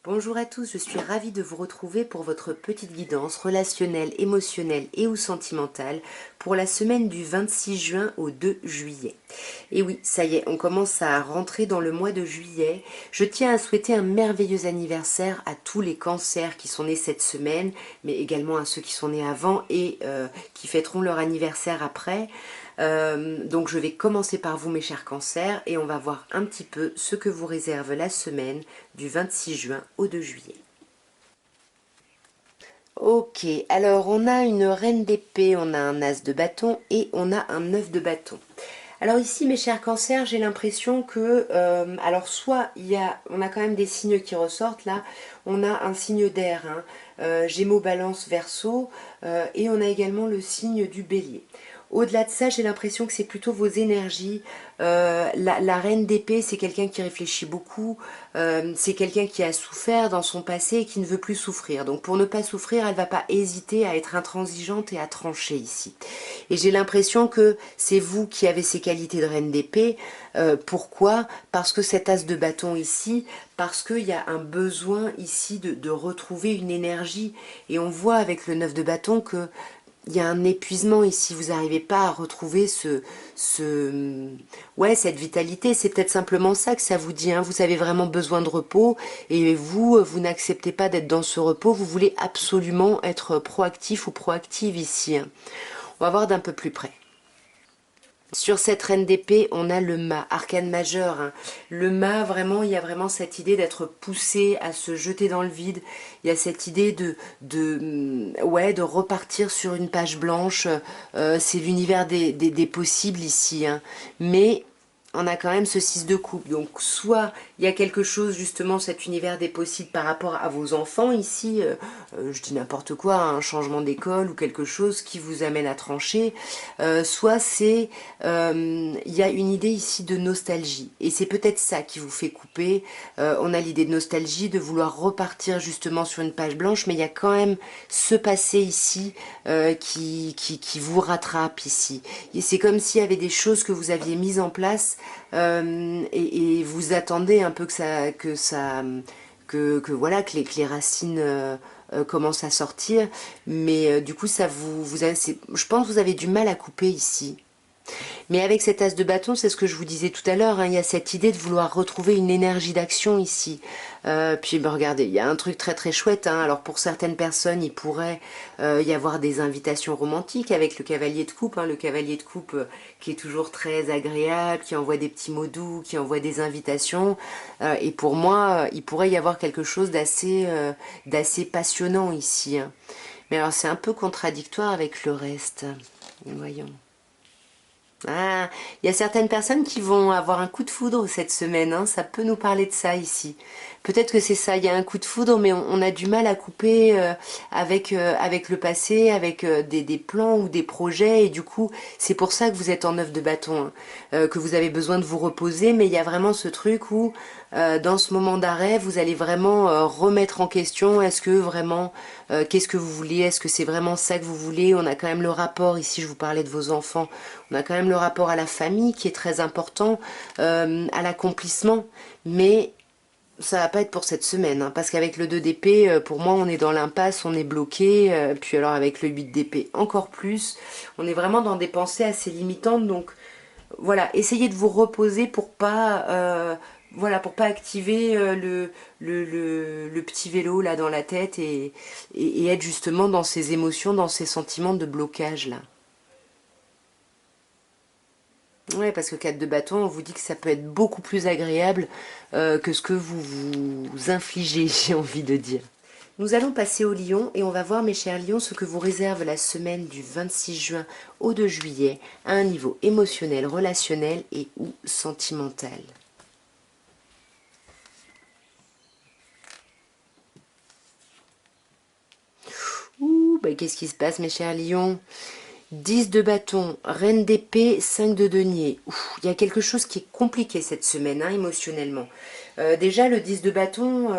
Bonjour à tous, je suis ravie de vous retrouver pour votre petite guidance relationnelle, émotionnelle et ou sentimentale pour la semaine du 26 juin au 2 juillet. Et oui, ça y est, on commence à rentrer dans le mois de juillet. Je tiens à souhaiter un merveilleux anniversaire à tous les cancers qui sont nés cette semaine, mais également à ceux qui sont nés avant et qui fêteront leur anniversaire après. Donc je vais commencer par vous mes chers cancers et on va voir un petit peu ce que vous réserve la semaine du 26 juin au 2 juillet. Ok, alors on a une reine d'épée, on a un as de bâton et on a un 9 de bâton. Alors ici mes chers cancers, j'ai l'impression que, alors soit on a quand même des signes qui ressortent là, on a un signe d'air, Gémeaux, Balance, Verseau, et on a également le signe du bélier. Au-delà de ça, j'ai l'impression que c'est plutôt vos énergies. La reine d'épée, c'est quelqu'un qui réfléchit beaucoup, c'est quelqu'un qui a souffert dans son passé et qui ne veut plus souffrir. Donc pour ne pas souffrir, elle ne va pas hésiter à être intransigeante et à trancher ici. Et j'ai l'impression que c'est vous qui avez ces qualités de reine d'épée. Pourquoi? Parce que cet as de bâton ici, parce qu'il y a un besoin ici de retrouver une énergie. Et on voit avec le 9 de bâton que il y a un épuisement ici, vous n'arrivez pas à retrouver ouais, cette vitalité, c'est peut-être simplement ça que ça vous dit, vous avez vraiment besoin de repos et vous n'acceptez pas d'être dans ce repos, vous voulez absolument être proactif ou proactive ici. On va voir d'un peu plus près. Sur cette reine d'épée, on a le mât, arcane majeur. Le mât, vraiment, il y a vraiment cette idée d'être poussé à se jeter dans le vide. Il y a cette idée ouais, de repartir sur une page blanche. C'est l'univers des possibles ici. Mais on a quand même ce 6 de coupe. Donc soit il y a quelque chose, justement, cet univers des possibles par rapport à vos enfants ici, je dis n'importe quoi, un changement d'école ou quelque chose qui vous amène à trancher, soit c'est, il y a une idée ici de nostalgie. Et c'est peut-être ça qui vous fait couper. On a l'idée de nostalgie, de vouloir repartir justement sur une page blanche, mais il y a quand même ce passé ici qui vous rattrape ici. Et c'est comme s'il y avait des choses que vous aviez mises en place et vous attendez un peu que voilà que les racines commencent à sortir, mais du coup ça je pense que vous avez du mal à couper ici. Mais avec cet as de bâton, c'est ce que je vous disais tout à l'heure, il y a cette idée de vouloir retrouver une énergie d'action ici. Puis regardez, il y a un truc très très chouette. Alors pour certaines personnes, il pourrait y avoir des invitations romantiques avec le cavalier de coupe. Le cavalier de coupe qui est toujours très agréable, qui envoie des petits mots doux, qui envoie des invitations. Et pour moi, il pourrait y avoir quelque chose d'assez passionnant ici. Mais alors c'est un peu contradictoire avec le reste. Voyons. Ah, il y a certaines personnes qui vont avoir un coup de foudre cette semaine, ça peut nous parler de ça ici. Peut-être que c'est ça, il y a un coup de foudre, mais on a du mal à couper avec le passé, avec des plans ou des projets, et du coup, c'est pour ça que vous êtes en 9 de bâton, que vous avez besoin de vous reposer, mais il y a vraiment ce truc où, dans ce moment d'arrêt, vous allez vraiment remettre en question, est-ce que vraiment, qu'est-ce que vous voulez, est-ce que c'est vraiment ça que vous voulez? On a quand même le rapport, ici je vous parlais de vos enfants, on a quand même le rapport à la famille qui est très important, à l'accomplissement, mais ça va pas être pour cette semaine, parce qu'avec le 2 d'épée, pour moi on est dans l'impasse, on est bloqué, puis alors avec le 8 d'épée encore plus, on est vraiment dans des pensées assez limitantes, donc voilà, essayez de vous reposer pour pas, voilà, pour pas activer le petit vélo là dans la tête et être justement dans ces émotions, dans ces sentiments de blocage là. Ouais, parce que 4 de bâton, on vous dit que ça peut être beaucoup plus agréable que ce que vous infligez, j'ai envie de dire. Nous allons passer au lion et on va voir, mes chers lions, ce que vous réserve la semaine du 26 juin au 2 juillet à un niveau émotionnel, relationnel et ou sentimental. Ouh, bah qu'est-ce qui se passe, mes chers lions? 10 de bâton, reine d'épée, 5 de denier. Il y a quelque chose qui est compliqué cette semaine, émotionnellement. Déjà, le 10 de bâton,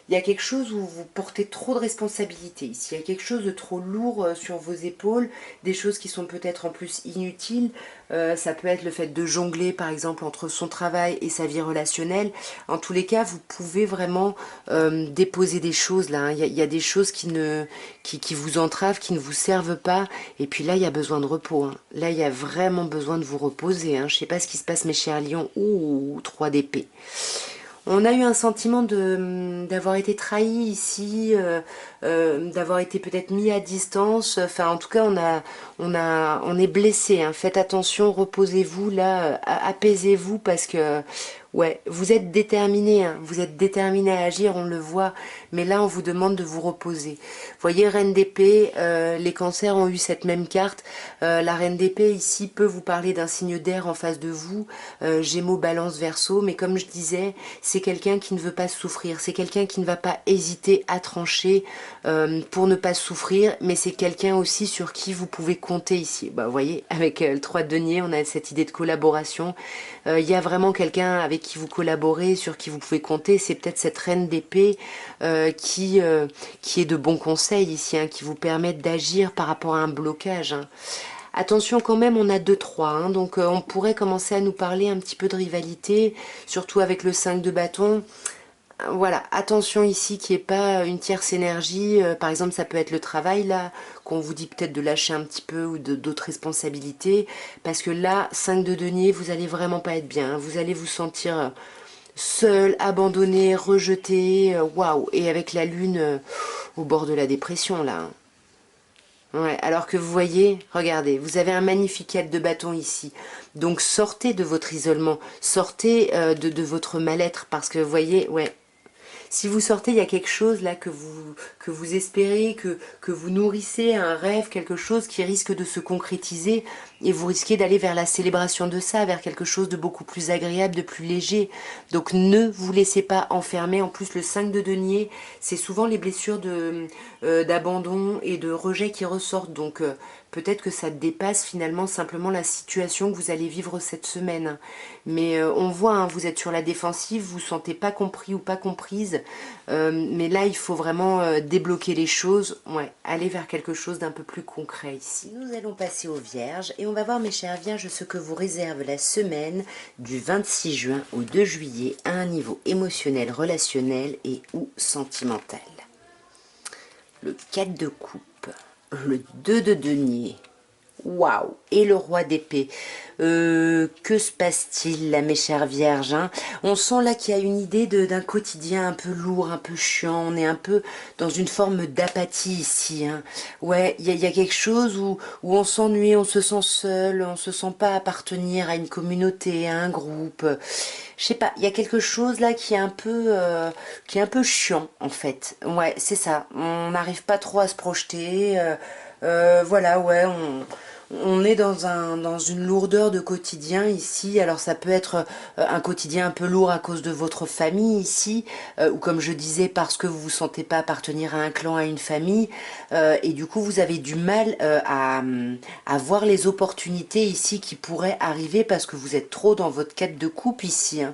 il y a quelque chose où vous portez trop de responsabilités ici. Il y a quelque chose de trop lourd sur vos épaules, des choses qui sont peut-être en plus inutiles. Ça peut être le fait de jongler, par exemple, entre son travail et sa vie relationnelle. En tous les cas, vous pouvez vraiment déposer des choses là, hein. Il y a des choses qui vous entravent, qui ne vous servent pas. Et puis là, il y a besoin de repos, hein. Là, il y a vraiment besoin de vous reposer, hein. Je ne sais pas ce qui se passe, mes chers lions. Ouh, 3 d'épée. On a eu un sentiment d'avoir été trahi ici, d'avoir été peut-être mis à distance. Enfin, en tout cas, on est blessé, hein. Faites attention, reposez-vous là, apaisez-vous parce que, ouais, vous êtes déterminé, hein. Vous êtes déterminé à agir, on le voit. Mais là, on vous demande de vous reposer. Vous voyez, Reine d'épée, les cancers ont eu cette même carte. La Reine d'épée ici peut vous parler d'un signe d'air en face de vous, Gémeaux, Balance, Verseau. Mais comme je disais, c'est quelqu'un qui ne veut pas souffrir, c'est quelqu'un qui ne va pas hésiter à trancher pour ne pas souffrir, mais c'est quelqu'un aussi sur qui vous pouvez compter ici. Bah, vous voyez, avec le 3 de denier, on a cette idée de collaboration. Il y a vraiment quelqu'un avec qui vous collaborez, sur qui vous pouvez compter. C'est peut-être cette reine d'épée qui est de bons conseils ici, hein, qui vous permettent d'agir par rapport à un blocage, hein. Attention quand même, on a 2-3, hein, donc on pourrait commencer à nous parler un petit peu de rivalité, surtout avec le 5 de bâton. Voilà, attention ici qu'il n'y ait pas une tierce énergie. Par exemple, ça peut être le travail, là, qu'on vous dit peut-être de lâcher un petit peu ou d'autres responsabilités. Parce que là, 5 de denier, vous allez vraiment pas être bien, hein. Vous allez vous sentir seul, abandonné, rejeté. Waouh! Et avec la lune au bord de la dépression, là, hein. Ouais, alors que vous voyez, regardez, vous avez un magnifique 4 de bâton ici. Donc sortez de votre isolement, sortez de votre mal-être, parce que vous voyez, ouais, si vous sortez, il y a quelque chose là que vous espérez, que vous nourrissez, un rêve, quelque chose qui risque de se concrétiser et vous risquez d'aller vers la célébration de ça, vers quelque chose de beaucoup plus agréable, de plus léger. Donc ne vous laissez pas enfermer. En plus, le 5 de denier, c'est souvent les blessures d'abandon et de rejet qui ressortent. Donc peut-être que ça dépasse finalement simplement la situation que vous allez vivre cette semaine. Mais on voit, hein, vous êtes sur la défensive, vous ne vous sentez pas compris ou pas comprise. Mais là, il faut vraiment débloquer les choses, ouais, aller vers quelque chose d'un peu plus concret ici. Nous allons passer aux Vierges et on va voir, mes chères Vierges, ce que vous réserve la semaine du 26 juin au 2 juillet à un niveau émotionnel, relationnel et ou sentimental. Le 4 de coupe, le 2 de denier, waouh, et le roi d'épée. Que se passe-t-il là, mes chères vierges, hein? On sent là qu'il y a une idée d'un quotidien un peu lourd, un peu chiant. On est un peu dans une forme d'apathie ici, hein. Ouais, il y a quelque chose où on s'ennuie, on se sent seul, on se sent pas appartenir à une communauté, à un groupe. Je sais pas, il y a quelque chose là qui est un peu chiant en fait. Ouais, c'est ça. On n'arrive pas trop à se projeter. Voilà, ouais, on est dans une lourdeur de quotidien ici. Alors ça peut être un quotidien un peu lourd à cause de votre famille ici, ou comme je disais, parce que vous vous sentez pas appartenir à un clan, à une famille, et du coup vous avez du mal à voir les opportunités ici qui pourraient arriver parce que vous êtes trop dans votre quête de coupe ici, hein.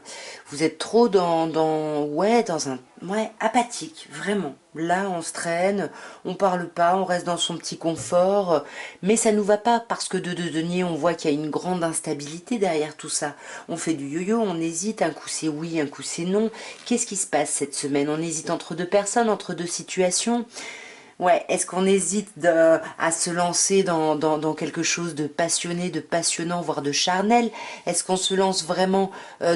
Vous êtes trop ouais, dans un, ouais, apathique, vraiment. Là, on se traîne, on parle pas, on reste dans son petit confort, mais ça nous va pas parce que de denier, on voit qu'il y a une grande instabilité derrière tout ça. On fait du yo-yo, on hésite, un coup c'est oui, un coup c'est non. Qu'est-ce qui se passe cette semaine? On hésite entre deux personnes, entre deux situations. Ouais, est-ce qu'on hésite à se lancer dans quelque chose de passionné, de passionnant, voire de charnel? Est-ce qu'on se lance vraiment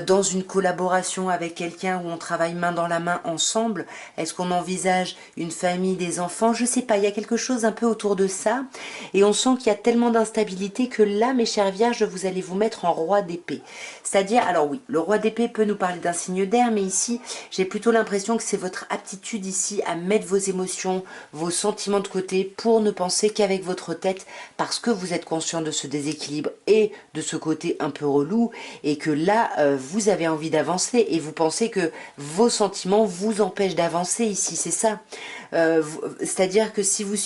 dans une collaboration avec quelqu'un où on travaille main dans la main ensemble? Est-ce qu'on envisage une famille, des enfants? Je sais pas, il y a quelque chose un peu autour de ça. Et on sent qu'il y a tellement d'instabilité que là, mes chères vierges, vous allez vous mettre en roi d'épée. C'est-à-dire, alors oui, le roi d'épée peut nous parler d'un signe d'air, mais ici, j'ai plutôt l'impression que c'est votre aptitude ici à mettre vos émotions, vos sentiments de côté pour ne penser qu'avec votre tête parce que vous êtes conscient de ce déséquilibre et de ce côté un peu relou et que là vous avez envie d'avancer et vous pensez que vos sentiments vous empêchent d'avancer ici, c'est ça. C'est-à-dire que si vous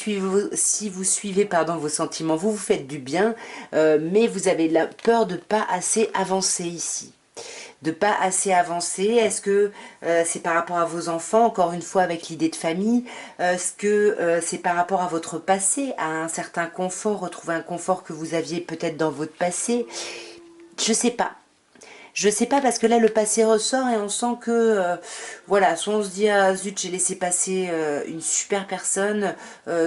suivez pardon, vos sentiments, vous vous faites du bien, mais vous avez la peur de pas assez avancer ici. de pas assez avancer? Est-ce que c'est par rapport à vos enfants, encore une fois avec l'idée de famille? Est-ce que c'est par rapport à votre passé, à un certain confort, retrouver un confort que vous aviez peut-être dans votre passé? Je sais pas. Je sais pas parce que là le passé ressort et on sent que voilà, soit on se dit ah zut j'ai laissé passer une super personne,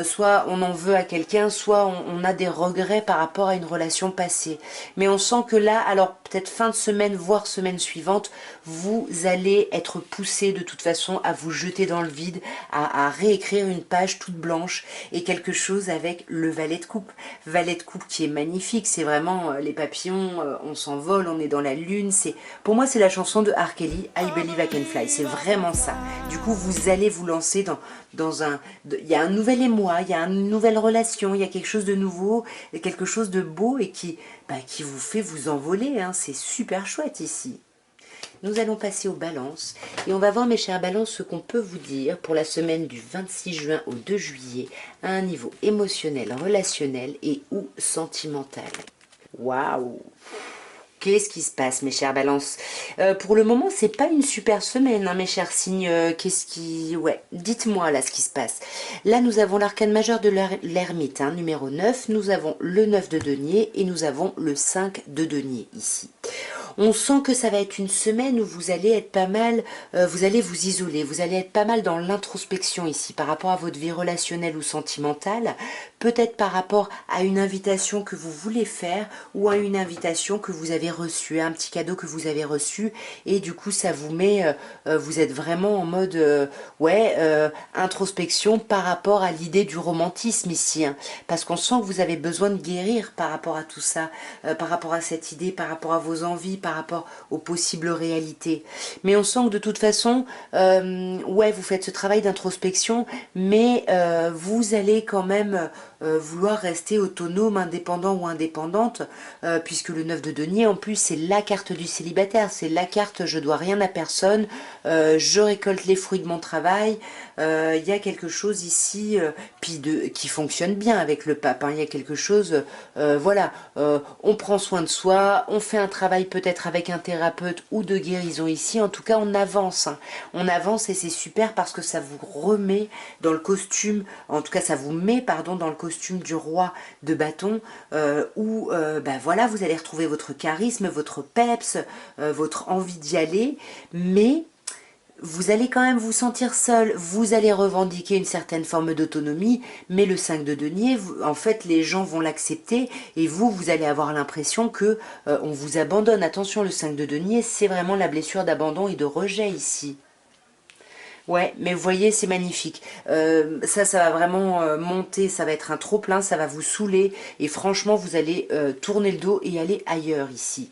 soit on en veut à quelqu'un, soit on a des regrets par rapport à une relation passée. Mais on sent que là, alors peut-être fin de semaine, voire semaine suivante, vous allez être poussé de toute façon à vous jeter dans le vide, à réécrire une page toute blanche et quelque chose avec le valet de coupe. Valet de coupe qui est magnifique, c'est vraiment les papillons, on s'envole, on est dans la lune. Pour moi, c'est la chanson de R. Kelly, I Believe I Can Fly. C'est vraiment ça. Du coup, vous allez vous lancer dans un... Il y a un nouvel émoi, il y a une nouvelle relation, il y a quelque chose de nouveau, quelque chose de beau et qui vous fait vous envoler. Hein. C'est super chouette ici. Nous allons passer aux balances et on va voir, mes chers balances, ce qu'on peut vous dire pour la semaine du 26 juin au 2 juillet à un niveau émotionnel, relationnel et ou sentimental. Waouh! Qu'est-ce qui se passe, mes chers balances? Pour le moment, c'est pas une super semaine, hein, mes chers signes. Qu'est-ce qui... Ouais, dites-moi là ce qui se passe. Là, nous avons l'arcane majeur de l'ermite, hein, numéro 9. Nous avons le 9 de denier et nous avons le 5 de denier ici. On sent que ça va être une semaine où vous allez être pas mal, vous allez vous isoler, vous allez être pas mal dans l'introspection ici par rapport à votre vie relationnelle ou sentimentale, peut-être par rapport à une invitation que vous voulez faire ou à une invitation que vous avez reçue, un petit cadeau que vous avez reçu et du coup ça vous met, vous êtes vraiment en mode, introspection par rapport à l'idée du romantisme ici, hein, parce qu'on sent que vous avez besoin de guérir par rapport à tout ça, par rapport à cette idée, par rapport à vos envies, par rapport aux possibles réalités. Mais on sent que de toute façon, vous faites ce travail d'introspection, mais vous allez quand même vouloir rester autonome, indépendant ou indépendante, puisque le 9 de denier, en plus, c'est la carte du célibataire, c'est la carte je dois rien à personne, je récolte les fruits de mon travail. Il y a quelque chose ici qui fonctionne bien avec le pape, hein. Il y a quelque chose, on prend soin de soi, on fait un travail peut-être avec un thérapeute ou de guérison ici, en tout cas on avance, hein. On avance et c'est super parce que ça vous remet dans le costume, en tout cas ça vous met pardon dans le costume du roi de bâton, où vous allez retrouver votre charisme, votre peps, votre envie d'y aller, mais vous allez quand même vous sentir seul, vous allez revendiquer une certaine forme d'autonomie, mais le 5 de denier, en fait, les gens vont l'accepter et vous allez avoir l'impression que on vous abandonne. Attention, le 5 de denier, c'est vraiment la blessure d'abandon et de rejet ici. Ouais, mais vous voyez, c'est magnifique. Ça va vraiment monter, ça va être un trop-plein, ça va vous saouler. Et franchement, vous allez tourner le dos et aller ailleurs ici.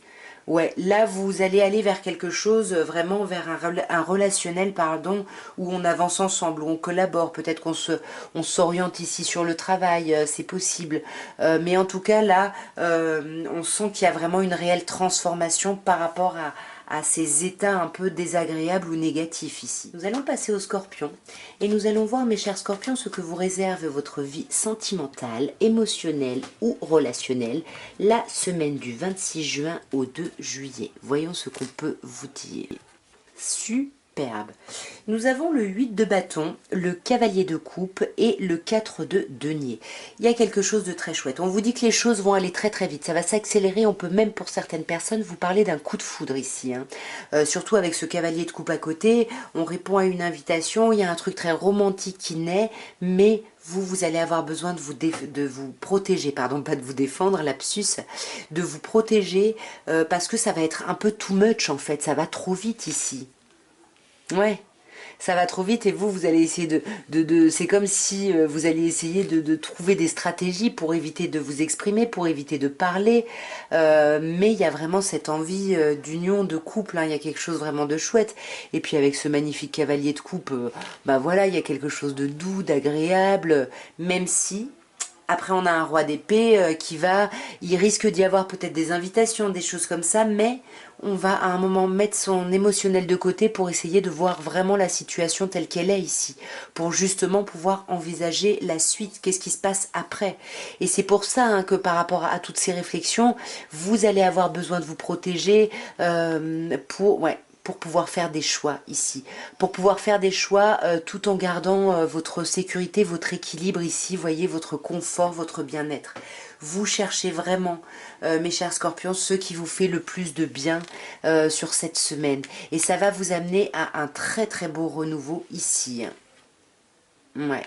Ouais, là, vous allez aller vers quelque chose, vraiment vers un relationnel, pardon, où on avance ensemble, où on collabore. Peut-être on s'oriente ici sur le travail, c'est possible. Mais en tout cas, là, on sent qu'il y a vraiment une réelle transformation par rapport à ces états un peu désagréables ou négatifs ici. Nous allons passer au scorpion et nous allons voir, mes chers scorpions, ce que vous réserve votre vie sentimentale, émotionnelle ou relationnelle la semaine du 26 juin au 2 juillet. Voyons ce qu'on peut vous dire. Superbe. Nous avons le 8 de bâton, le cavalier de coupe et le 4 de denier. Il y a quelque chose de très chouette. On vous dit que les choses vont aller très très vite, ça va s'accélérer. On peut même pour certaines personnes vous parler d'un coup de foudre ici, hein. Surtout avec ce cavalier de coupe à côté, on répond à une invitation, il y a un truc très romantique qui naît, mais vous allez avoir besoin de vous protéger, pardon, pas de vous défendre, lapsus, de vous protéger parce que ça va être un peu too much en fait, ça va trop vite ici. Ouais, ça va trop vite et vous allez essayer c'est comme si vous alliez essayer de trouver des stratégies pour éviter de vous exprimer, pour éviter de parler, mais il y a vraiment cette envie d'union, de couple, hein. Il y a quelque chose vraiment de chouette. Et puis avec ce magnifique cavalier de coupe, il y a quelque chose de doux, d'agréable, même si Après, on a un roi d'épée il risque d'y avoir peut-être des invitations, des choses comme ça, mais on va à un moment mettre son émotionnel de côté pour essayer de voir vraiment la situation telle qu'elle est ici, pour justement pouvoir envisager la suite, qu'est-ce qui se passe après. Et c'est pour ça que par rapport à toutes ces réflexions, vous allez avoir besoin de vous protéger pour pouvoir faire des choix ici, pour pouvoir faire des choix tout en gardant votre sécurité, votre équilibre ici, voyez, votre confort, votre bien-être. Vous cherchez vraiment, mes chers scorpions, ce qui vous fait le plus de bien sur cette semaine. Et ça va vous amener à un très très beau renouveau ici. Ouais.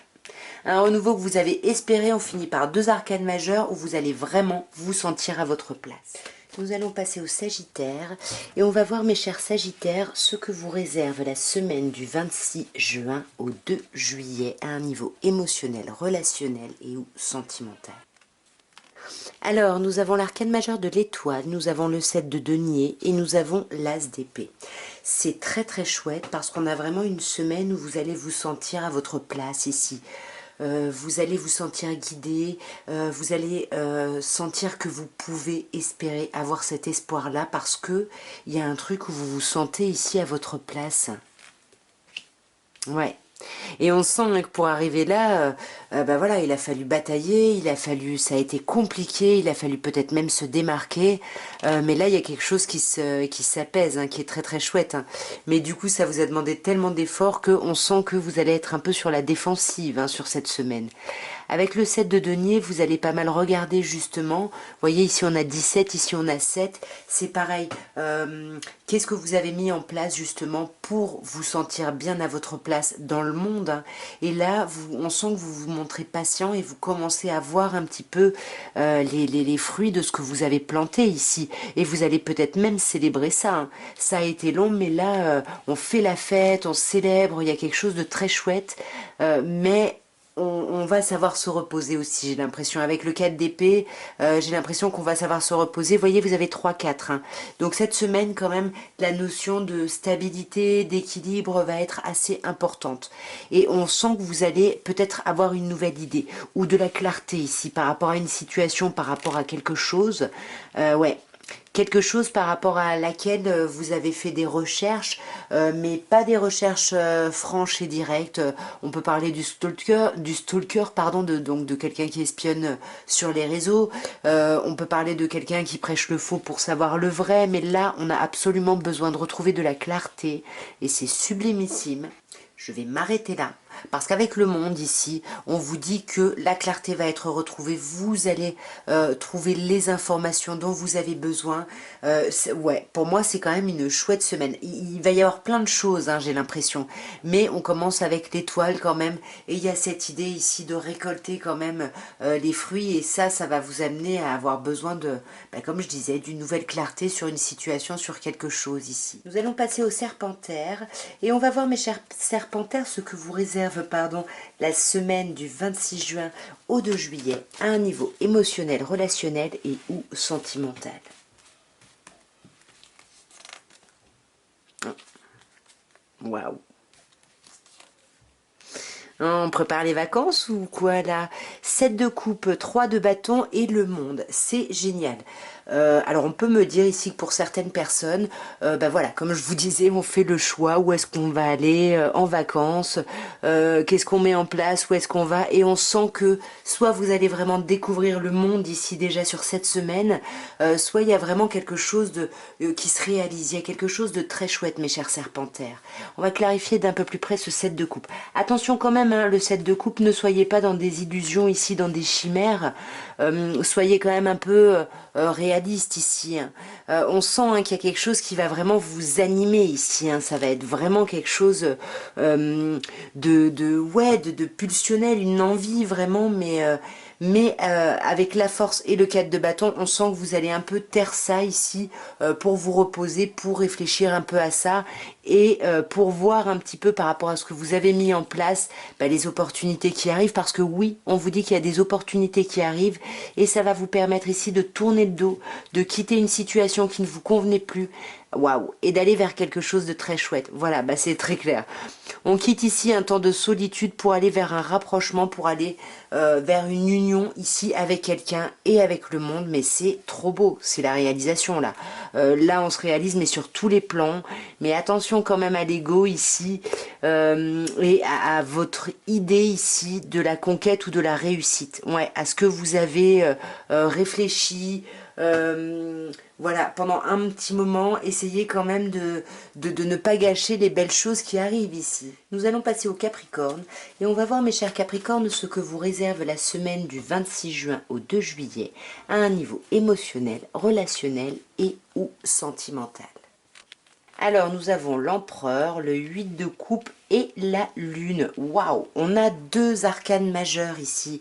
Un renouveau que vous avez espéré, on finit par 2 arcanes majeures où vous allez vraiment vous sentir à votre place. Nous allons passer au Sagittaire et on va voir, mes chers Sagittaires, ce que vous réserve la semaine du 26 juin au 2 juillet à un niveau émotionnel, relationnel et ou sentimental. Alors, nous avons l'arcane majeur de l'étoile, nous avons le 7 de denier et nous avons l'as d'épée. C'est très très chouette parce qu'on a vraiment une semaine où vous allez vous sentir à votre place ici. Vous allez vous sentir guidé, vous allez sentir que vous pouvez espérer avoir cet espoir-là parce que il y a un truc où vous vous sentez ici à votre place. Ouais. Et on sent que pour arriver là, bah voilà, il a fallu batailler, ça a été compliqué, il a fallu peut-être même se démarquer, mais là il y a quelque chose qui s'apaise, qui est très très chouette. Mais du coup ça vous a demandé tellement d'efforts qu'on sent que vous allez être un peu sur la défensive sur cette semaine. Avec le 7 de denier, vous allez pas mal regarder justement. Vous voyez, ici on a 17, ici on a 7. C'est pareil. Qu'est-ce que vous avez mis en place justement pour vous sentir bien à votre place dans le monde? Et là, on sent que vous vous montrez patient et vous commencez à voir un petit peu les fruits de ce que vous avez planté ici. Et vous allez peut-être même célébrer ça. Ça a été long, mais là, on fait la fête, on célèbre. Il y a quelque chose de très chouette. Mais on va savoir se reposer aussi, j'ai l'impression. Avec le 4 d'épée, j'ai l'impression qu'on va savoir se reposer. Vous voyez, vous avez 3-4. Donc cette semaine, quand même, la notion de stabilité, d'équilibre va être assez importante. Et on sent que vous allez peut-être avoir une nouvelle idée ou de la clarté ici par rapport à une situation, par rapport à quelque chose. Ouais. Quelque chose par rapport à laquelle vous avez fait des recherches, mais pas des recherches franches et directes. On peut parler du stalker, pardon, donc de quelqu'un qui espionne sur les réseaux. On peut parler de quelqu'un qui prêche le faux pour savoir le vrai, mais là, on a absolument besoin de retrouver de la clarté, et c'est sublimissime. Je vais m'arrêter là. Parce qu'avec le monde ici, on vous dit que la clarté va être retrouvée. Vous allez trouver les informations dont vous avez besoin. Ouais, pour moi, c'est quand même une chouette semaine. Il va y avoir plein de choses, j'ai l'impression. Mais on commence avec l'étoile quand même. Et il y a cette idée ici de récolter quand même les fruits. Et ça va vous amener à avoir besoin de, comme je disais, d'une nouvelle clarté sur une situation, sur quelque chose ici. Nous allons passer au Serpentaire. Et on va voir, mes chers Serpentaires, ce que vous réserve la semaine du 26 juin au 2 juillet à un niveau émotionnel, relationnel et ou sentimental. Waouh! On prépare les vacances ou quoi là? 7 de coupe, 3 de bâton et le monde. C'est génial. Alors on peut me dire ici que pour certaines personnes, voilà, comme je vous disais, on fait le choix, où est-ce qu'on va aller en vacances, qu'est-ce qu'on met en place, où est-ce qu'on va, et on sent que soit vous allez vraiment découvrir le monde ici déjà sur cette semaine, soit il y a vraiment quelque chose qui se réalise, il y a quelque chose de très chouette, mes chers Serpentaires. On va clarifier d'un peu plus près ce 7 de coupe. Attention quand même, le 7 de coupe, ne soyez pas dans des illusions ici, dans des chimères, soyez quand même un peu réaliste ici. On sent qu'il y a quelque chose qui va vraiment vous animer ici. Ça va être vraiment quelque chose de pulsionnel, une envie vraiment, mais avec la force et le 4 de bâton, on sent que vous allez un peu taire ça ici pour vous reposer, pour réfléchir un peu à ça et pour voir un petit peu par rapport à ce que vous avez mis en place, les opportunités qui arrivent, parce que oui, on vous dit qu'il y a des opportunités qui arrivent, et ça va vous permettre ici de tourner le dos, de quitter une situation qui ne vous convenait plus, waouh, et d'aller vers quelque chose de très chouette. Voilà, c'est très clair. On quitte ici un temps de solitude pour aller vers un rapprochement, pour aller vers une union ici avec quelqu'un et avec le monde, mais c'est trop beau, c'est la réalisation là. Là on se réalise mais sur tous les plans, mais attention quand même à l'ego ici et à votre idée ici de la conquête ou de la réussite, ouais, à ce que vous avez réfléchi, voilà, pendant un petit moment, essayez quand même de ne pas gâcher les belles choses qui arrivent ici. Nous allons passer au Capricorne et on va voir, mes chers Capricornes, ce que vous réserve la semaine du 26 juin au 2 juillet à un niveau émotionnel, relationnel et ou sentimental. Alors, nous avons l'empereur, le 8 de coupe et la lune. Waouh, on a deux arcanes majeures ici.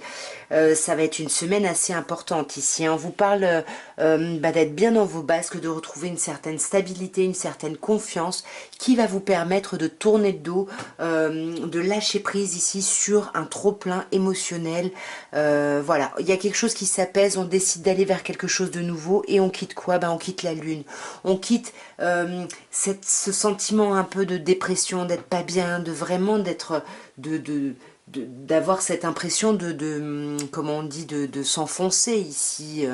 Ça va être une semaine assez importante ici. On vous parle d'être bien dans vos basques, de retrouver une certaine stabilité, une certaine confiance qui va vous permettre de tourner le dos, de lâcher prise ici sur un trop-plein émotionnel. Voilà, il y a quelque chose qui s'apaise, on décide d'aller vers quelque chose de nouveau et on quitte quoi? On quitte la lune. On quitte ce sentiment un peu de dépression, d'être pas bien, de vraiment d'être d'avoir cette impression comment on dit, de s'enfoncer ici.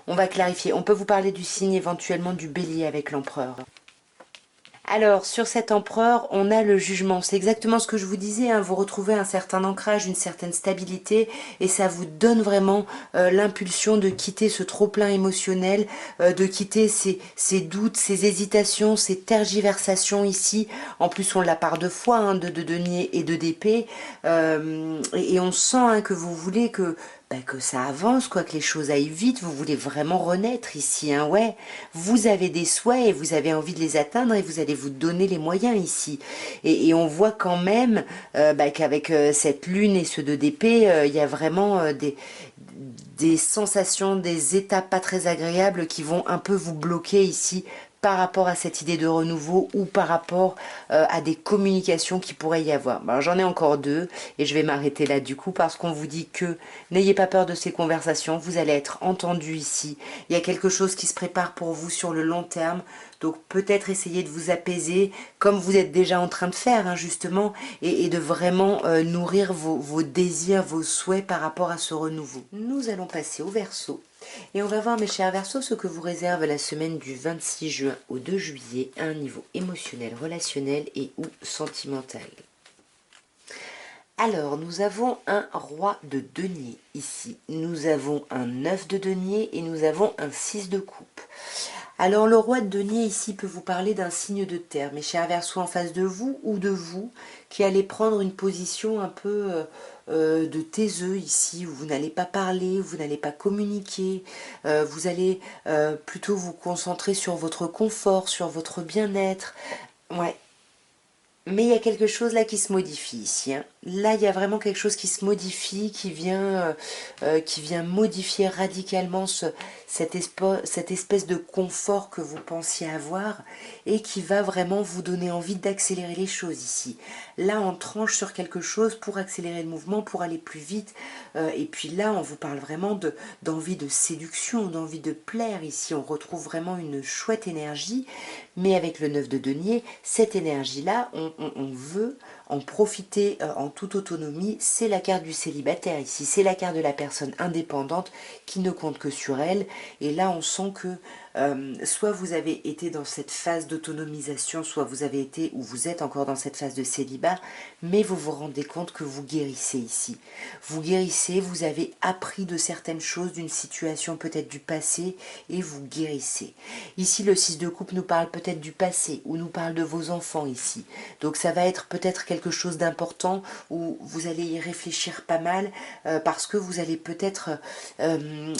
On va clarifier. On peut vous parler du signe éventuellement du bélier avec l'empereur. Alors, sur cet empereur, on a le jugement. C'est exactement ce que je vous disais, hein. Vous retrouvez un certain ancrage, une certaine stabilité, et ça vous donne vraiment l'impulsion de quitter ce trop-plein émotionnel, de quitter ces doutes, ces hésitations, ces tergiversations ici. En plus, on l'a par deux fois, hein, de denier et de d'épée. Et on sent, hein, que vous voulez que ça avance, quoi, que les choses aillent vite, vous voulez vraiment renaître ici, hein, ouais. Vous avez des souhaits et vous avez envie de les atteindre et vous allez vous donner les moyens ici. Et on voit quand même qu'avec cette lune et ce 2 d'épée, il y a vraiment des sensations, des états pas très agréables qui vont un peu vous bloquer ici par rapport à cette idée de renouveau ou par rapport à des communications qui pourraient y avoir. Alors j'en ai encore deux et je vais m'arrêter là du coup parce qu'on vous dit que n'ayez pas peur de ces conversations, vous allez être entendu ici. Il y a quelque chose qui se prépare pour vous sur le long terme, donc peut-être essayer de vous apaiser comme vous êtes déjà en train de faire, hein, justement, et de vraiment nourrir vos désirs, vos souhaits par rapport à ce renouveau. Nous allons passer au Verseau. Et on va voir, mes chers Verseaux, ce que vous réserve la semaine du 26 juin au 2 juillet à un niveau émotionnel, relationnel et ou sentimental. Alors, nous avons un roi de denier ici. Nous avons un 9 de denier et nous avons un 6 de coupe. Alors, le roi de denier ici peut vous parler d'un signe de terre, mes chers Verseaux, en face de vous ou de vous, qui allez prendre une position un peu de taiseux ici, où vous n'allez pas parler, où vous n'allez pas communiquer, vous allez plutôt vous concentrer sur votre confort, sur votre bien-être. Ouais. Mais il y a quelque chose là qui se modifie ici, hein. Là, il y a vraiment quelque chose qui se modifie, qui vient modifier radicalement cette espèce de confort que vous pensiez avoir et qui va vraiment vous donner envie d'accélérer les choses ici. Là, on tranche sur quelque chose pour accélérer le mouvement, pour aller plus vite. Et puis là, on vous parle vraiment d'envie de séduction, d'envie de plaire. Ici, on retrouve vraiment une chouette énergie. Mais avec le 9 de denier, cette énergie-là, on veut en profiter en toute autonomie. C'est la carte du célibataire ici, c'est la carte de la personne indépendante qui ne compte que sur elle. Et là, on sent que soit vous avez été dans cette phase d'autonomisation, soit vous avez été ou vous êtes encore dans cette phase de célibat, mais vous vous rendez compte que vous guérissez ici. Vous guérissez, vous avez appris de certaines choses, d'une situation peut-être du passé, et vous guérissez. Ici, le 6 de coupe nous parle peut-être du passé, ou nous parle de vos enfants ici. Donc ça va être peut-être quelque quelque chose d'important où vous allez y réfléchir pas mal parce que vous allez peut-être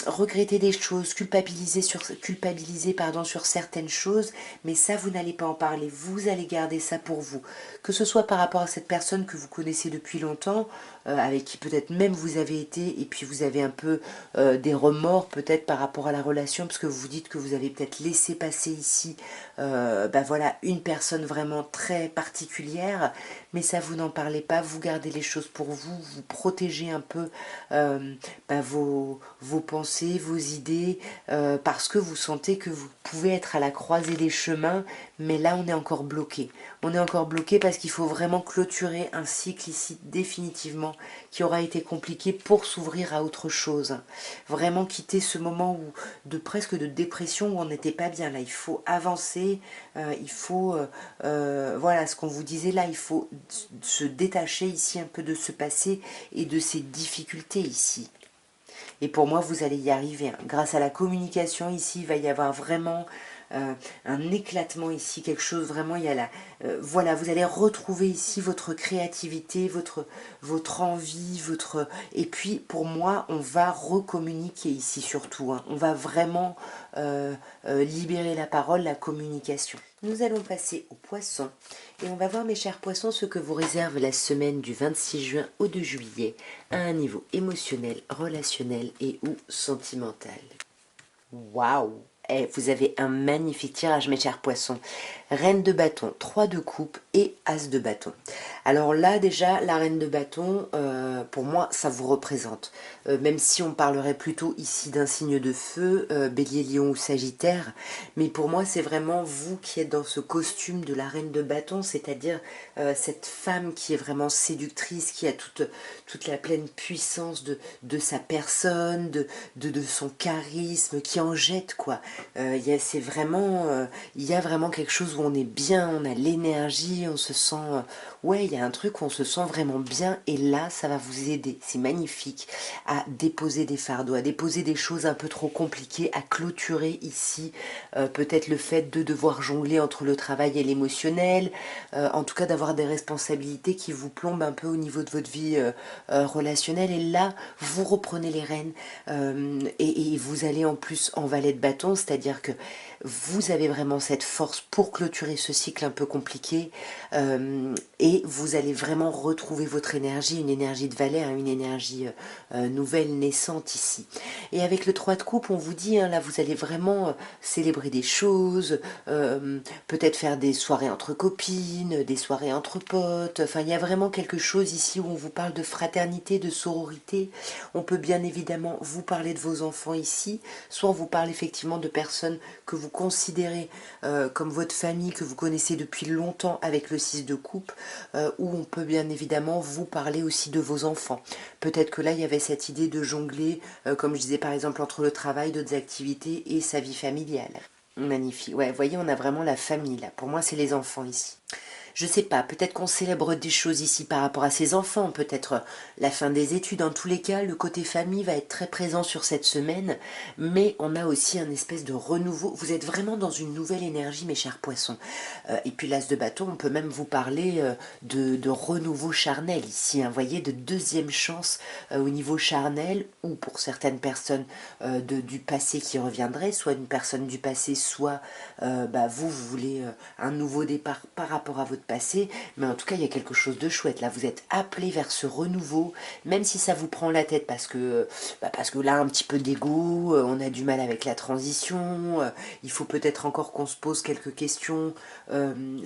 regretter des choses, culpabiliser pardon, sur certaines choses, mais ça vous n'allez pas en parler, vous allez garder ça pour vous. Que ce soit par rapport à cette personne que vous connaissez depuis longtemps, avec qui peut-être même vous avez été, et puis vous avez un peu des remords peut-être par rapport à la relation, parce que vous vous dites que vous avez peut-être laissé passer ici voilà, une personne vraiment très particulière, mais ça vous n'en parlez pas, vous gardez les choses pour vous, vous protégez un peu vos pensées, vos idées, parce que vous sentez que vous pouvez être à la croisée des chemins, mais là on est encore bloqué. On est encore bloqué parce qu'il faut vraiment clôturer un cycle ici définitivement qui aura été compliqué pour s'ouvrir à autre chose. Vraiment quitter ce moment presque de dépression où on n'était pas bien. Là, il faut avancer, il faut, voilà ce qu'on vous disait là, il faut se détacher ici un peu de ce passé et de ces difficultés ici. Et pour moi, vous allez y arriver. Hein. Grâce à la communication ici, il va y avoir vraiment un éclatement ici, quelque chose vraiment, il y a la... voilà, vous allez retrouver ici votre créativité, votre envie, et puis, pour moi, on va recommuniquer ici surtout. Hein. On va vraiment libérer la parole, la communication. Nous allons passer aux poissons. Et on va voir, mes chers poissons, ce que vous réserve la semaine du 26 juin au 2 juillet à un niveau émotionnel, relationnel et ou sentimental. Waouh! Eh, vous avez un magnifique tirage, mes chers poissons. Reine de bâton, 3 de coupe et As de bâton. Alors là, déjà, la reine de bâton, pour moi, ça vous représente. Même si on parlerait plutôt ici d'un signe de feu, bélier, lion ou sagittaire. Mais pour moi, c'est vraiment vous qui êtes dans ce costume de la reine de bâton, c'est-à-dire cette femme qui est vraiment séductrice, qui a toute la pleine puissance de sa personne, de son charisme, qui en jette, quoi. C'est vraiment, il y a vraiment quelque chose où on est bien, on a l'énergie, on se sent... ouais, il y a un truc où on se sent vraiment bien et là, ça va vous aider, c'est magnifique, à déposer des fardeaux, à déposer des choses un peu trop compliquées, à clôturer ici peut-être le fait de devoir jongler entre le travail et l'émotionnel, en tout cas d'avoir des responsabilités qui vous plombent un peu au niveau de votre vie relationnelle et là, vous reprenez les rênes et vous allez en plus en valet de bâton, c'est-à-dire que vous avez vraiment cette force pour clôturer ce cycle un peu compliqué et vous allez vraiment retrouver votre énergie, une énergie de valet, hein, une énergie nouvelle, naissante ici. Et avec le 3 de coupe, on vous dit, hein, là vous allez vraiment célébrer des choses, peut-être faire des soirées entre copines, des soirées entre potes, enfin il y a vraiment quelque chose ici où on vous parle de fraternité, de sororité. On peut bien évidemment vous parler de vos enfants ici, soit on vous parle effectivement de personnes que vous considérez comme votre famille, que vous connaissez depuis longtemps avec le 6 de coupe, où on peut bien évidemment vous parler aussi de vos enfants. Peut-être que là, il y avait cette idée de jongler, comme je disais par exemple, entre le travail, d'autres activités et sa vie familiale. Magnifique. Ouais, vous voyez, on a vraiment la famille là. Pour moi, c'est les enfants ici. Je sais pas, peut-être qu'on célèbre des choses ici par rapport à ses enfants, peut-être la fin des études. En tous les cas, le côté famille va être très présent sur cette semaine, mais on a aussi un espèce de renouveau. Vous êtes vraiment dans une nouvelle énergie, mes chers poissons. Et puis l'as de bâton, on peut même vous parler de renouveau charnel ici, hein, vous voyez, de deuxième chance au niveau charnel, ou pour certaines personnes du passé qui reviendrait, soit une personne du passé, soit vous voulez un nouveau départ par rapport à votre passé, mais en tout cas il y a quelque chose de chouette, là vous êtes appelé vers ce renouveau, même si ça vous prend la tête parce que là un petit peu d'ego, on a du mal avec la transition, il faut peut-être encore qu'on se pose quelques questions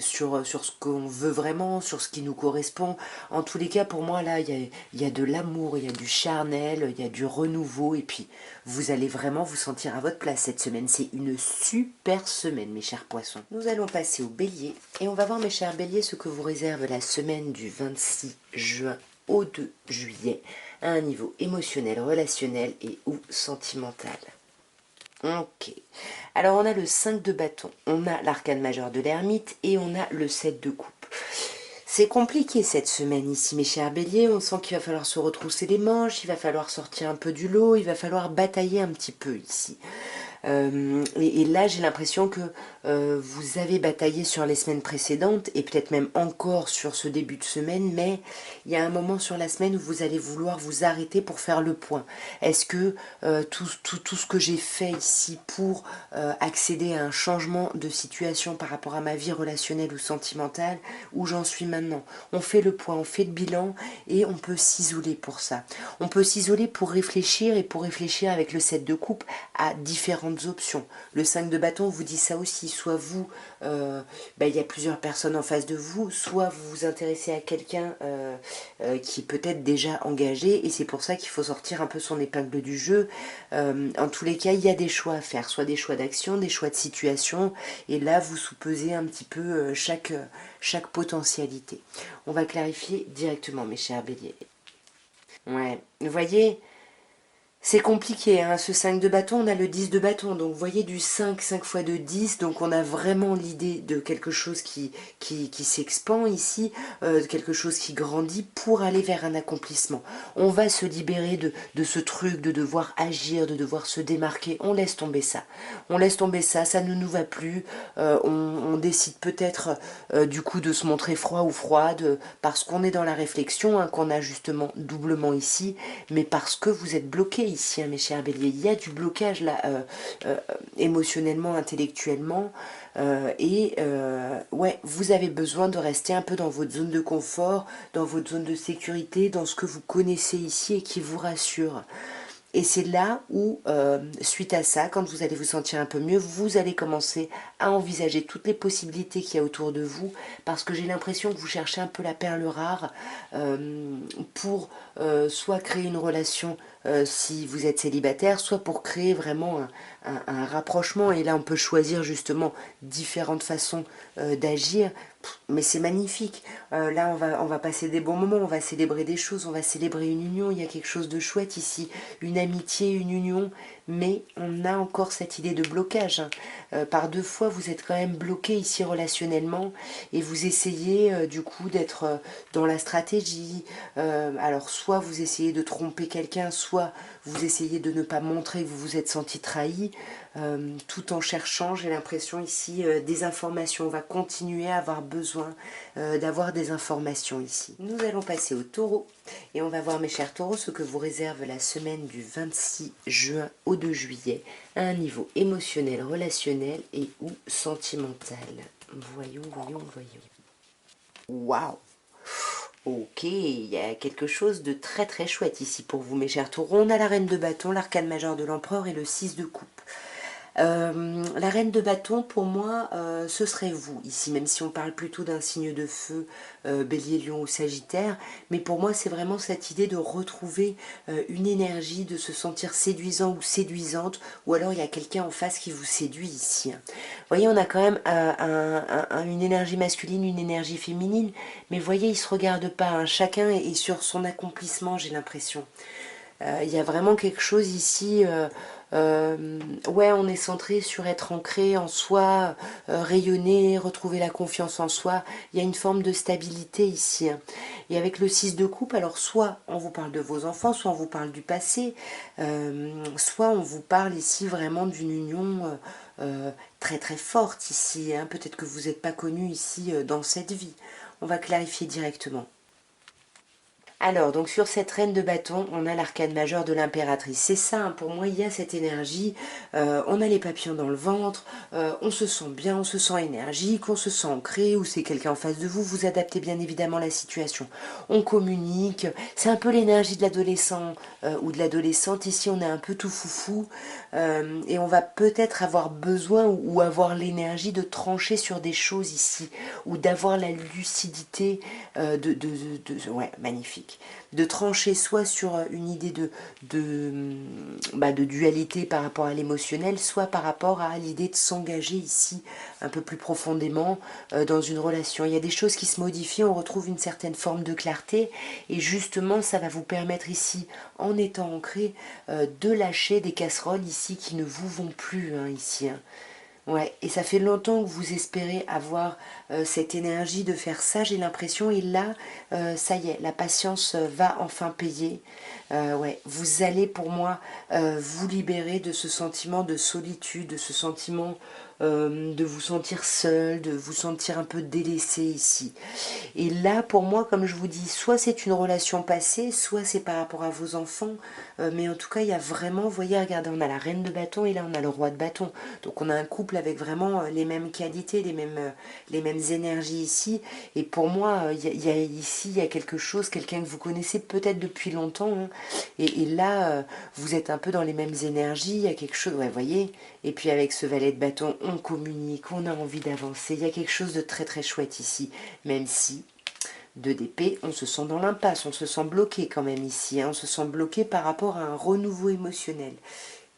sur ce qu'on veut vraiment, sur ce qui nous correspond. En tous les cas pour moi là il y a de l'amour, il y a du charnel, il y a du renouveau et puis vous allez vraiment vous sentir à votre place cette semaine, c'est une super semaine mes chers poissons. Nous allons passer au bélier et on va voir mes chers béliers ce que vous réserve la semaine du 26 juin au 2 juillet à un niveau émotionnel, relationnel et ou sentimental. Ok, alors on a le 5 de bâton, on a l'arcane majeur de l'ermite et on a le 7 de coupe. C'est compliqué cette semaine ici mes chers béliers, on sent qu'il va falloir se retrousser les manches, il va falloir sortir un peu du lot, il va falloir batailler un petit peu ici. Et là, j'ai l'impression que vous avez bataillé sur les semaines précédentes et peut-être même encore sur ce début de semaine, mais il y a un moment sur la semaine où vous allez vouloir vous arrêter pour faire le point. Est-ce que tout ce que j'ai fait ici pour accéder à un changement de situation par rapport à ma vie relationnelle ou sentimentale, où j'en suis maintenant? On fait le point, on fait le bilan et on peut s'isoler pour ça. On peut s'isoler pour réfléchir et pour réfléchir avec le 7 de coupe à différentes options. Le 5 de bâton vous dit ça aussi, soit vous, il y a plusieurs personnes en face de vous, soit vous vous intéressez à quelqu'un qui est peut-être déjà engagé et c'est pour ça qu'il faut sortir un peu son épingle du jeu. En tous les cas, il y a des choix à faire, soit des choix d'action, des choix de situation et là vous soupesez un petit peu chaque potentialité. On va clarifier directement mes chers béliers. Ouais, vous voyez, c'est compliqué, hein, ce 5 de bâton, on a le 10 de bâton, donc vous voyez du 5 fois de 10, donc on a vraiment l'idée de quelque chose qui s'expand ici, quelque chose qui grandit pour aller vers un accomplissement. On va se libérer de ce truc de devoir agir, de devoir se démarquer, on laisse tomber ça. On laisse tomber ça, ça ne nous va plus, on décide peut-être du coup de se montrer froid ou froide, parce qu'on est dans la réflexion, hein, qu'on a justement doublement ici, mais parce que vous êtes bloqué ici, hein, mes chers béliers. Il y a du blocage là, émotionnellement, intellectuellement, ouais, vous avez besoin de rester un peu dans votre zone de confort, dans votre zone de sécurité, dans ce que vous connaissez ici et qui vous rassure. Et c'est là où, suite à ça, quand vous allez vous sentir un peu mieux, vous allez commencer à envisager toutes les possibilités qu'il y a autour de vous, parce que j'ai l'impression que vous cherchez un peu la perle rare pour soit créer une relation si vous êtes célibataire, soit pour créer vraiment un rapprochement. Et là, on peut choisir justement différentes façons d'agir. Mais c'est magnifique. Là, on va passer des bons moments, on va célébrer des choses, on va célébrer une union. Il y a quelque chose de chouette ici, une amitié, une union. Mais on a encore cette idée de blocage, hein. Par deux fois, vous êtes quand même bloqué ici relationnellement et vous essayez du coup d'être dans la stratégie. Alors, soit vous essayez de tromper quelqu'un, soit vous essayez de ne pas montrer que vous vous êtes senti trahi, tout en cherchant, j'ai l'impression ici, des informations. On va continuer à avoir besoin d'avoir des informations ici. Nous allons passer au taureau et on va voir, mes chers taureaux, ce que vous réserve la semaine du 26 juin au 2 juillet à un niveau émotionnel, relationnel et ou sentimental. Voyons, voyons, voyons. Waouh! Ok, il y a quelque chose de très très chouette ici pour vous, mes chers taureaux. On a la reine de bâton, l'arcane majeur de l'empereur et le 6 de coupe. La reine de bâton, pour moi, ce serait vous, ici, même si on parle plutôt d'un signe de feu, bélier, lion ou sagittaire, mais pour moi, c'est vraiment cette idée de retrouver une énergie, de se sentir séduisant ou séduisante, ou alors il y a quelqu'un en face qui vous séduit ici, hein. Vous voyez, on a quand même une énergie masculine, une énergie féminine, mais vous voyez, ils ne se regardent pas, hein. Chacun est sur son accomplissement, j'ai l'impression. Il y a vraiment quelque chose ici, ouais, on est centré sur être ancré en soi, rayonner, retrouver la confiance en soi. Il y a une forme de stabilité ici, hein. Et avec le 6 de coupe, alors soit on vous parle de vos enfants, soit on vous parle du passé, soit on vous parle ici vraiment d'une union très très forte ici, hein. Peut-être que vous n'êtes pas connu ici dans cette vie. On va clarifier directement. Alors, donc sur cette reine de bâton, on a l'arcane majeur de l'impératrice. C'est ça, hein, pour moi, il y a cette énergie. On a les papillons dans le ventre, on se sent bien, on se sent énergique, on se sent ancré, ou c'est quelqu'un en face de vous, vous adaptez bien évidemment la situation. On communique, c'est un peu l'énergie de l'adolescent ou de l'adolescente. Ici, on est un peu tout foufou et on va peut-être avoir besoin ou avoir l'énergie de trancher sur des choses ici, ou d'avoir la lucidité ouais, magnifique. De trancher soit sur une idée de dualité par rapport à l'émotionnel, soit par rapport à l'idée de s'engager ici un peu plus profondément dans une relation. Il y a des choses qui se modifient, on retrouve une certaine forme de clarté et justement ça va vous permettre ici, en étant ancré, de lâcher des casseroles ici qui ne vous vont plus, hein, ici, hein. Ouais, et ça fait longtemps que vous espérez avoir cette énergie de faire ça, j'ai l'impression, et là, ça y est, la patience va enfin payer. Ouais, vous allez pour moi vous libérer de ce sentiment de solitude, de ce sentiment de vous sentir seul, de vous sentir un peu délaissé ici. Et là, pour moi, comme je vous dis, soit c'est une relation passée, soit c'est par rapport à vos enfants, mais en tout cas, il y a vraiment, vous voyez, regardez, on a la reine de bâton et là, on a le roi de bâton. Donc, on a un couple avec vraiment les mêmes qualités, les mêmes énergies ici. Et pour moi, ici, il y a quelque chose, quelqu'un que vous connaissez peut-être depuis longtemps, hein. Et là, vous êtes un peu dans les mêmes énergies, il y a quelque chose, ouais, vous voyez. Et puis, avec ce valet de bâton, on communique, on a envie d'avancer. Il y a quelque chose de très, très chouette ici, même si de d'épée, on se sent dans l'impasse, on se sent bloqué quand même ici, hein, on se sent bloqué par rapport à un renouveau émotionnel.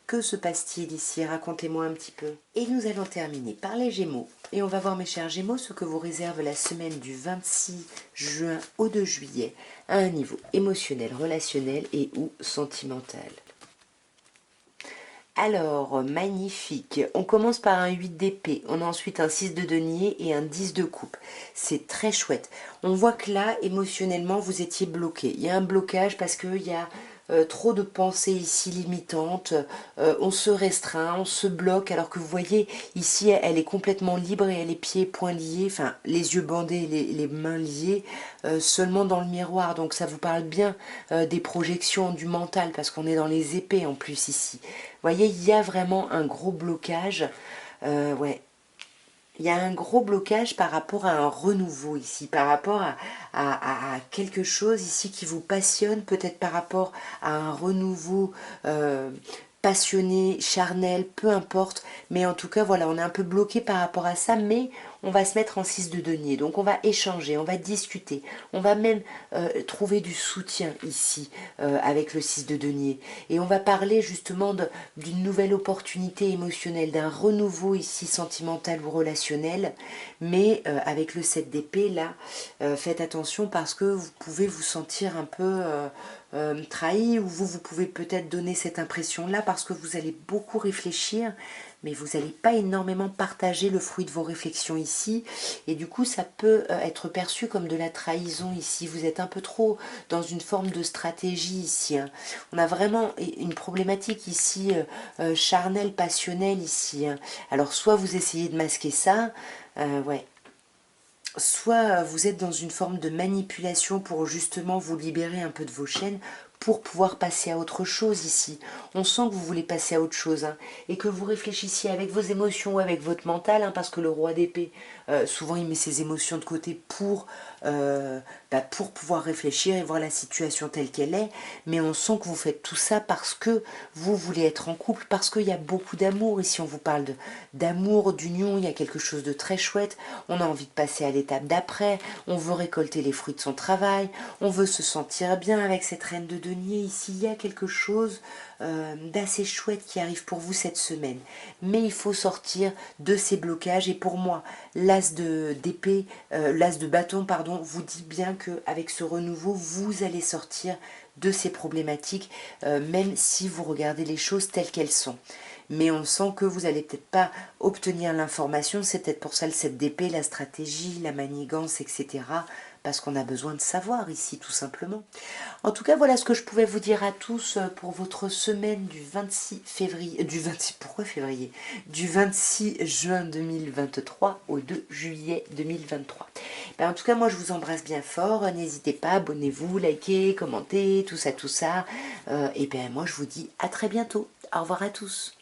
Que se passe-t-il ici? Racontez-moi un petit peu. Et nous allons terminer par les Gémeaux. Et on va voir, mes chers Gémeaux, ce que vous réserve la semaine du 26 juin au 2 juillet à un niveau émotionnel, relationnel et ou sentimental. Alors, magnifique. On commence par un 8 d'épée, on a ensuite un 6 de denier et un 10 de coupe. C'est très chouette. On voit que là, émotionnellement, vous étiez bloqué. Il y a un blocage parce qu'il y a trop de pensées ici limitantes. On se restreint, on se bloque, alors que vous voyez, ici, elle est complètement libre et elle est pieds et poings liés, enfin, les yeux bandés, les mains liées, seulement dans le miroir. Donc, ça vous parle bien des projections du mental, parce qu'on est dans les épées en plus ici. Vous voyez, il y a vraiment un gros blocage. Ouais, il y a un gros blocage par rapport à un renouveau ici, par rapport à quelque chose ici qui vous passionne, peut-être par rapport à un renouveau passionné, charnel, peu importe. Mais en tout cas, voilà, on est un peu bloqué par rapport à ça, mais on va se mettre en 6 de denier. Donc on va échanger, on va discuter, on va même trouver du soutien ici avec le 6 de denier. Et on va parler justement d'une nouvelle opportunité émotionnelle, d'un renouveau ici sentimental ou relationnel. Mais avec le 7 d'épée, là, faites attention parce que vous pouvez vous sentir un peu trahi, ou vous pouvez peut-être donner cette impression-là parce que vous allez beaucoup réfléchir, mais vous n'allez pas énormément partager le fruit de vos réflexions ici, et du coup ça peut être perçu comme de la trahison ici. Vous êtes un peu trop dans une forme de stratégie ici, hein. On a vraiment une problématique ici charnelle, passionnelle ici, hein. Alors soit vous essayez de masquer ça, ouais, soit vous êtes dans une forme de manipulation pour justement vous libérer un peu de vos chaînes pour pouvoir passer à autre chose ici. On sent que vous voulez passer à autre chose, hein, et que vous réfléchissiez avec vos émotions ou avec votre mental, hein, parce que le roi d'épée, souvent il met ses émotions de côté pour pouvoir réfléchir et voir la situation telle qu'elle est, mais on sent que vous faites tout ça parce que vous voulez être en couple, parce qu'il y a beaucoup d'amour ici. On vous parle d'amour, d'union, il y a quelque chose de très chouette. On a envie de passer à l'étape d'après, on veut récolter les fruits de son travail, on veut se sentir bien avec cette reine de denier. Ici, il y a quelque chose d'assez chouette qui arrive pour vous cette semaine. Mais il faut sortir de ces blocages, et pour moi, l'as d'épée, l'as de bâton, pardon, vous dit bien qu'avec ce renouveau, vous allez sortir de ces problématiques, même si vous regardez les choses telles qu'elles sont. Mais on sent que vous n'allez peut-être pas obtenir l'information, c'est peut-être pour ça le 7 d'épée, la stratégie, la manigance, etc. Parce qu'on a besoin de savoir ici, tout simplement. En tout cas, voilà ce que je pouvais vous dire à tous pour votre semaine du 26 février, du 26, pourquoi février? Du 26 juin 2023 au 2 juillet 2023. Ben, en tout cas, moi, je vous embrasse bien fort. N'hésitez pas, abonnez-vous, likez, commentez, tout ça, tout ça. Et bien, moi, je vous dis à très bientôt. Au revoir à tous.